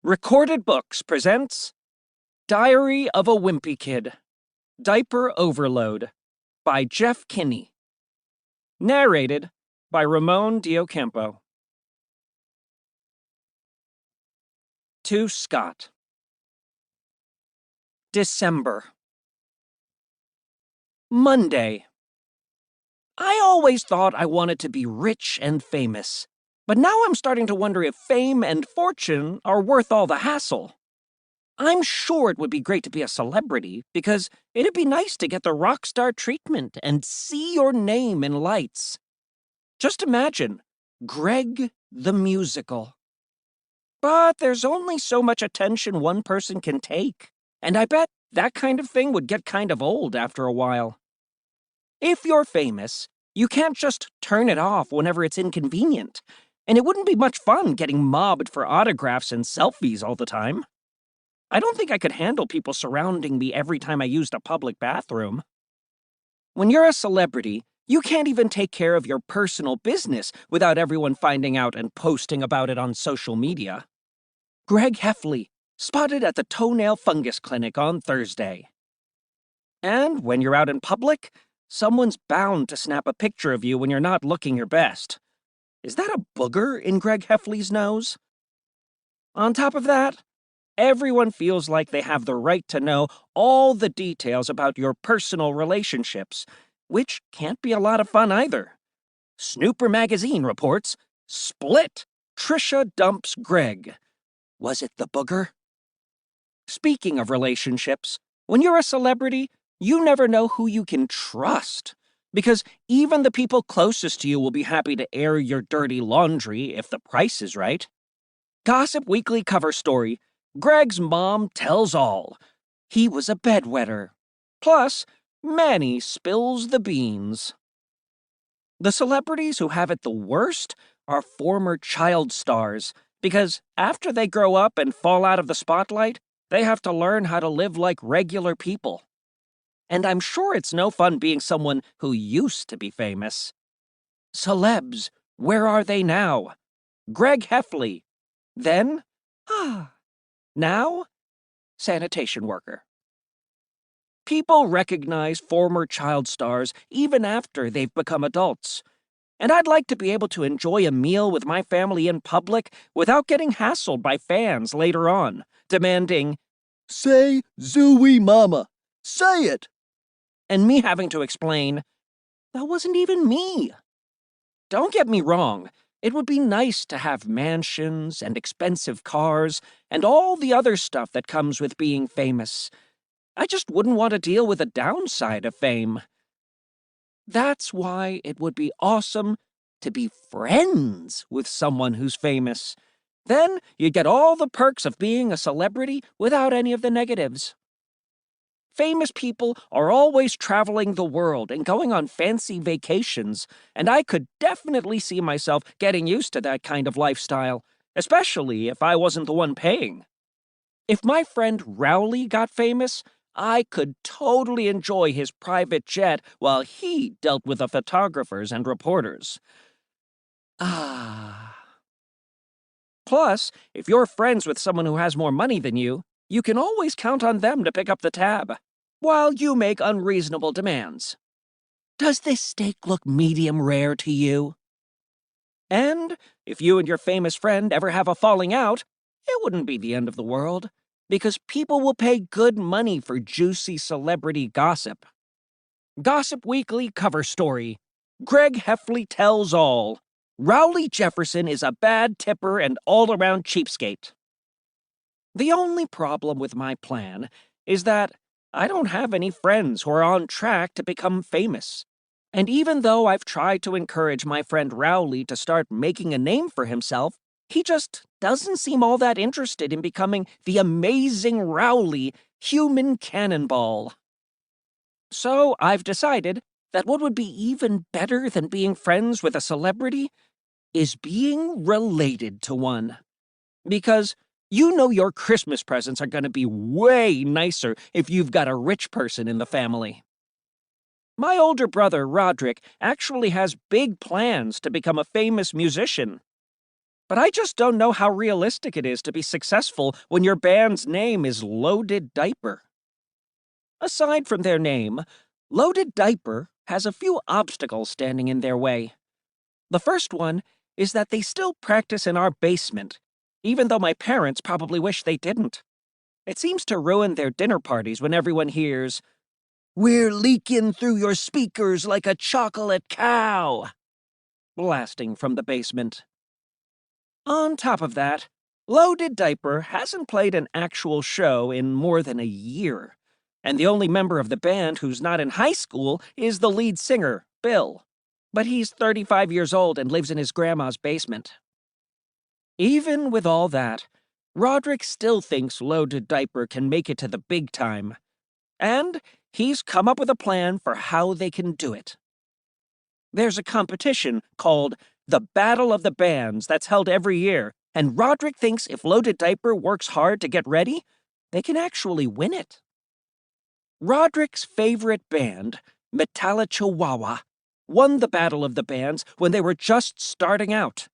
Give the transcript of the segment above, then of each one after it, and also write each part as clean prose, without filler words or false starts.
Recorded Books presents Diary of a Wimpy Kid, Diaper Overload by Jeff Kinney. Narrated by Ramon Diocampo. To Scott. December. Monday. I always thought I wanted to be rich and famous, but now I'm starting to wonder if fame and fortune are worth all the hassle. I'm sure it would be great to be a celebrity, because it'd be nice to get the rock star treatment and see your name in lights. Just imagine, Greg the Musical. But there's only so much attention one person can take, and I bet that kind of thing would get kind of old after a while. If you're famous, you can't just turn it off whenever it's inconvenient, and it wouldn't be much fun getting mobbed for autographs and selfies all the time. I don't think I could handle people surrounding me every time I used a public bathroom. When you're a celebrity, you can't even take care of your personal business without everyone finding out and posting about it on social media. Greg Heffley, spotted at the toenail fungus clinic on Thursday. And when you're out in public, someone's bound to snap a picture of you when you're not looking your best. Is that a booger in Greg Heffley's nose? On top of that, everyone feels like they have the right to know all the details about your personal relationships, which can't be a lot of fun either. Snooper magazine reports, split, Trisha dumps Greg. Was it the booger? Speaking of relationships, when you're a celebrity, you never know who you can trust, because even the people closest to you will be happy to air your dirty laundry if the price is right. Gossip Weekly cover story, Greg's mom tells all. He was a bedwetter. Plus, Manny spills the beans. The celebrities who have it the worst are former child stars, because after they grow up and fall out of the spotlight, they have to learn how to live like regular people. And I'm sure it's no fun being someone who used to be famous. Celebs, where are they now? Greg Heffley. Then, now, sanitation worker. People recognize former child stars even after they've become adults. And I'd like to be able to enjoy a meal with my family in public without getting hassled by fans later on, demanding, "Say Zooey Mama, say it!" And me having to explain, "That wasn't even me." Don't get me wrong. It would be nice to have mansions and expensive cars and all the other stuff that comes with being famous. I just wouldn't want to deal with the downside of fame. That's why it would be awesome to be friends with someone who's famous. Then you'd get all the perks of being a celebrity without any of the negatives. Famous people are always traveling the world and going on fancy vacations, and I could definitely see myself getting used to that kind of lifestyle, especially if I wasn't the one paying. If my friend Rowley got famous, I could totally enjoy his private jet while he dealt with the photographers and reporters. Plus, if you're friends with someone who has more money than you can always count on them to pick up the tab, while you make unreasonable demands. Does this steak look medium rare to you? And if you and your famous friend ever have a falling out, it wouldn't be the end of the world, because people will pay good money for juicy celebrity gossip. Gossip Weekly cover story, Greg Heffley tells all. Rowley Jefferson is a bad tipper and all-around cheapskate. The only problem with my plan is that I don't have any friends who are on track to become famous. And even though I've tried to encourage my friend Rowley to start making a name for himself, he just doesn't seem all that interested in becoming the amazing Rowley human cannonball. So I've decided that what would be even better than being friends with a celebrity is being related to one. Because you know your Christmas presents are going to be way nicer if you've got a rich person in the family. My older brother, Roderick, actually has big plans to become a famous musician. But I just don't know how realistic it is to be successful when your band's name is Loaded Diaper. Aside from their name, Loaded Diaper has a few obstacles standing in their way. The first one is that they still practice in our basement, even though my parents probably wish they didn't. It seems to ruin their dinner parties when everyone hears, "We're leaking through your speakers like a chocolate cow," blasting from the basement. On top of that, Loaded Diaper hasn't played an actual show in more than a year, and the only member of the band who's not in high school is the lead singer, Bill. But he's 35 years old and lives in his grandma's basement. Even with all that, Roderick still thinks Loaded Diaper can make it to the big time, and he's come up with a plan for how they can do it. There's a competition called the Battle of the Bands that's held every year, and Roderick thinks if Loaded Diaper works hard to get ready, they can actually win it. Roderick's favorite band, Chihuahua, won the Battle of the Bands when they were just starting out.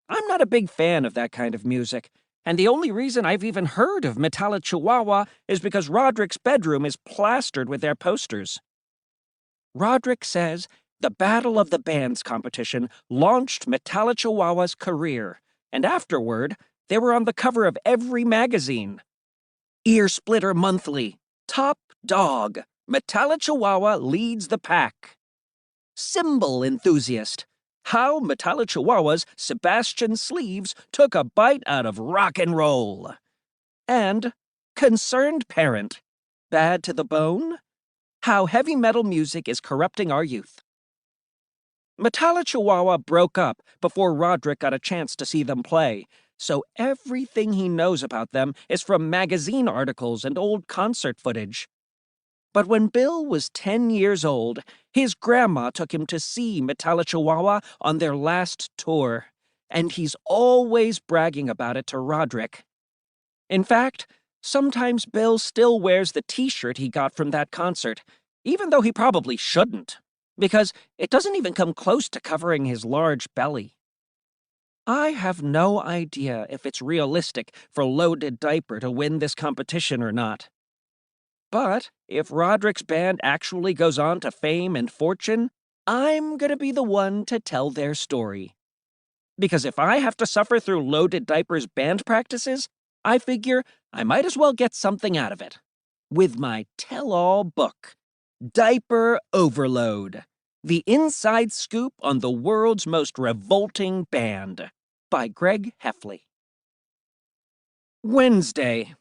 I'm not a big fan of that kind of music, and the only reason I've even heard of Chihuahua is because Roderick's bedroom is plastered with their posters. Roderick says the Battle of the Bands competition launched Chihuahua's career, and afterward, they were on the cover of every magazine. Ear Splitter Monthly, Top Dog, Chihuahua leads the pack. Cymbal Enthusiast, how Chihuahua's Sebastian Sleeves took a bite out of rock and roll. And Concerned Parent, Bad to the Bone, how heavy metal music is corrupting our youth. Chihuahua broke up before Roderick got a chance to see them play, so everything he knows about them is from magazine articles and old concert footage. But when Bill was 10 years old, his grandma took him to see Chihuahua on their last tour, and he's always bragging about it to Roderick. In fact, sometimes Bill still wears the t-shirt he got from that concert, even though he probably shouldn't, because it doesn't even come close to covering his large belly. I have no idea if it's realistic for Loaded Diaper to win this competition or not. But if Roderick's band actually goes on to fame and fortune, I'm gonna be the one to tell their story. Because if I have to suffer through Loaded Diaper's band practices, I figure I might as well get something out of it. With my tell-all book, Diaper Overlode, the inside scoop on the world's most revolting band, by Greg Heffley. Wednesday.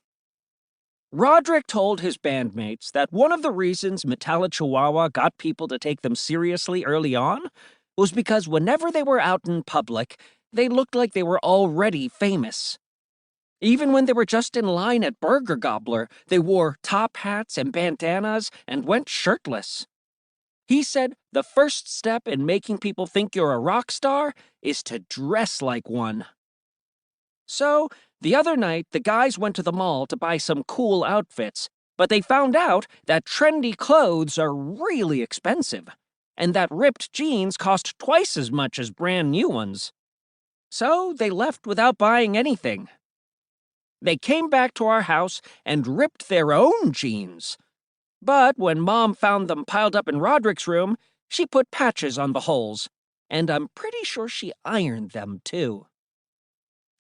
Roderick told his bandmates that one of the reasons Chihuahua got people to take them seriously early on was because whenever they were out in public, they looked like they were already famous. Even when they were just in line at Burger Gobbler, they wore top hats and bandanas and went shirtless. He said the first step in making people think you're a rock star is to dress like one. So, the other night, the guys went to the mall to buy some cool outfits, but they found out that trendy clothes are really expensive, and that ripped jeans cost twice as much as brand new ones. So, they left without buying anything. They came back to our house and ripped their own jeans. But when Mom found them piled up in Roderick's room, she put patches on the holes, and I'm pretty sure she ironed them, too.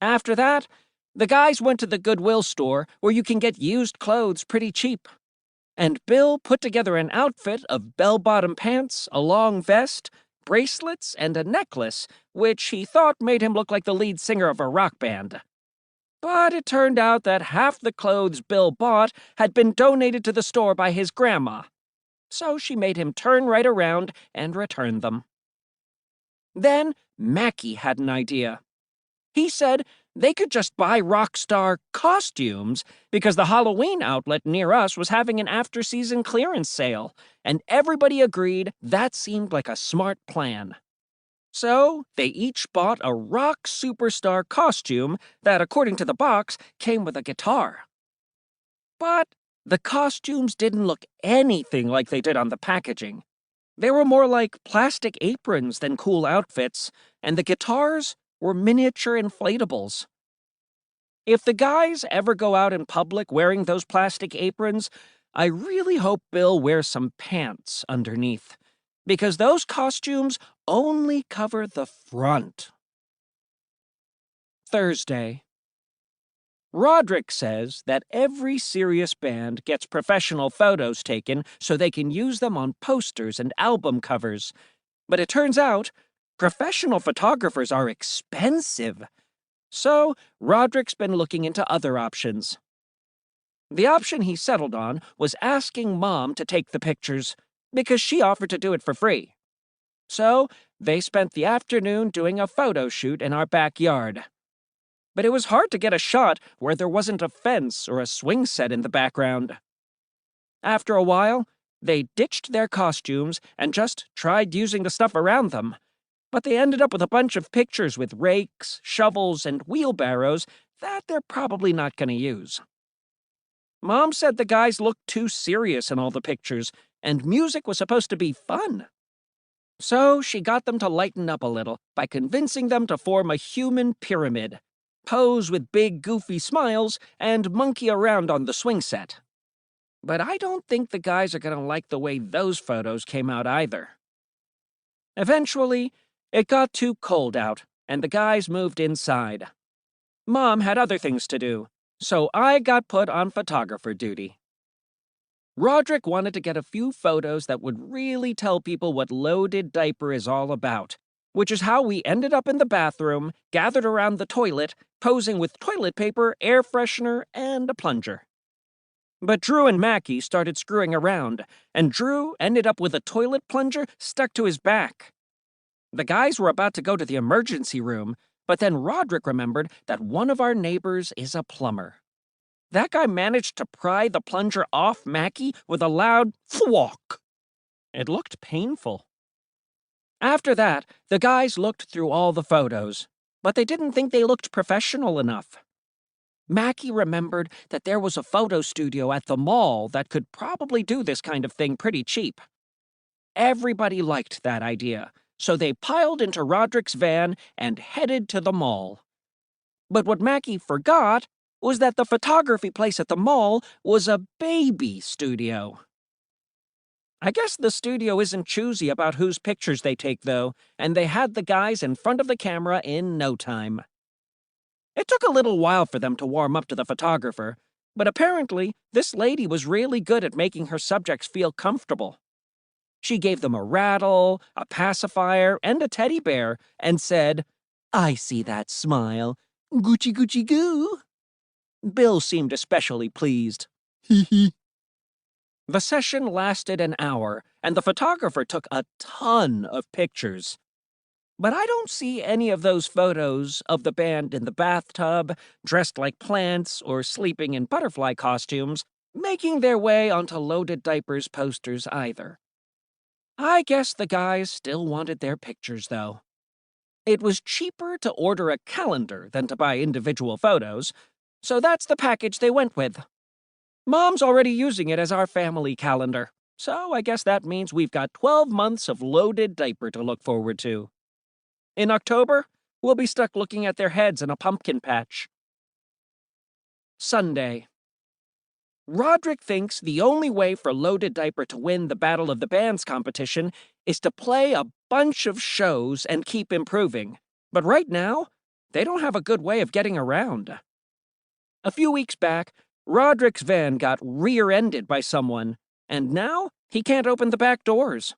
After that, the guys went to the Goodwill store where you can get used clothes pretty cheap. And Bill put together an outfit of bell-bottom pants, a long vest, bracelets, and a necklace, which he thought made him look like the lead singer of a rock band. But it turned out that half the clothes Bill bought had been donated to the store by his grandma. So she made him turn right around and return them. Then Mackie had an idea. He said they could just buy rock star costumes because the Halloween outlet near us was having an after-season clearance sale, and everybody agreed that seemed like a smart plan. So they each bought a rock superstar costume that, according to the box, came with a guitar. But the costumes didn't look anything like they did on the packaging. They were more like plastic aprons than cool outfits, and the guitars were miniature inflatables. If the guys ever go out in public wearing those plastic aprons, I really hope Bill wears some pants underneath, because those costumes only cover the front. Thursday. Roderick says that every serious band gets professional photos taken so they can use them on posters and album covers. But it turns out, professional photographers are expensive. So, Roderick's been looking into other options. The option he settled on was asking Mom to take the pictures, because she offered to do it for free. So, they spent the afternoon doing a photo shoot in our backyard. But it was hard to get a shot where there wasn't a fence or a swing set in the background. After a while, they ditched their costumes and just tried using the stuff around them. But they ended up with a bunch of pictures with rakes, shovels, and wheelbarrows that they're probably not going to use. Mom said the guys looked too serious in all the pictures, and music was supposed to be fun. So she got them to lighten up a little by convincing them to form a human pyramid, pose with big, goofy smiles, and monkey around on the swing set. But I don't think the guys are going to like the way those photos came out either. Eventually, it got too cold out, and the guys moved inside. Mom had other things to do, so I got put on photographer duty. Roderick wanted to get a few photos that would really tell people what Loaded Diaper is all about, which is how we ended up in the bathroom, gathered around the toilet, posing with toilet paper, air freshener, and a plunger. But Drew and Mackie started screwing around, and Drew ended up with a toilet plunger stuck to his back. The guys were about to go to the emergency room, but then Roderick remembered that one of our neighbors is a plumber. That guy managed to pry the plunger off Mackie with a loud thwack. It looked painful. After that, the guys looked through all the photos, but they didn't think they looked professional enough. Mackie remembered that there was a photo studio at the mall that could probably do this kind of thing pretty cheap. Everybody liked that idea, so they piled into Roderick's van and headed to the mall. But what Mackie forgot was that the photography place at the mall was a baby studio. I guess the studio isn't choosy about whose pictures they take, though, and they had the guys in front of the camera in no time. It took a little while for them to warm up to the photographer, but apparently this lady was really good at making her subjects feel comfortable. She gave them a rattle, a pacifier, and a teddy bear, and said, "I see that smile. Goochie goochie goo." Bill seemed especially pleased. Hee hee. The session lasted an hour, and the photographer took a ton of pictures. But I don't see any of those photos of the band in the bathtub, dressed like plants, or sleeping in butterfly costumes, making their way onto Loaded Diaper's posters either. I guess the guys still wanted their pictures, though. It was cheaper to order a calendar than to buy individual photos, so that's the package they went with. Mom's already using it as our family calendar, so I guess that means we've got 12 months of Loaded Diaper to look forward to. In October, we'll be stuck looking at their heads in a pumpkin patch. Sunday. Roderick thinks the only way for Loaded Diaper to win the Battle of the Bands competition is to play a bunch of shows and keep improving. But right now, they don't have a good way of getting around. A few weeks back, Roderick's van got rear-ended by someone, and now he can't open the back doors.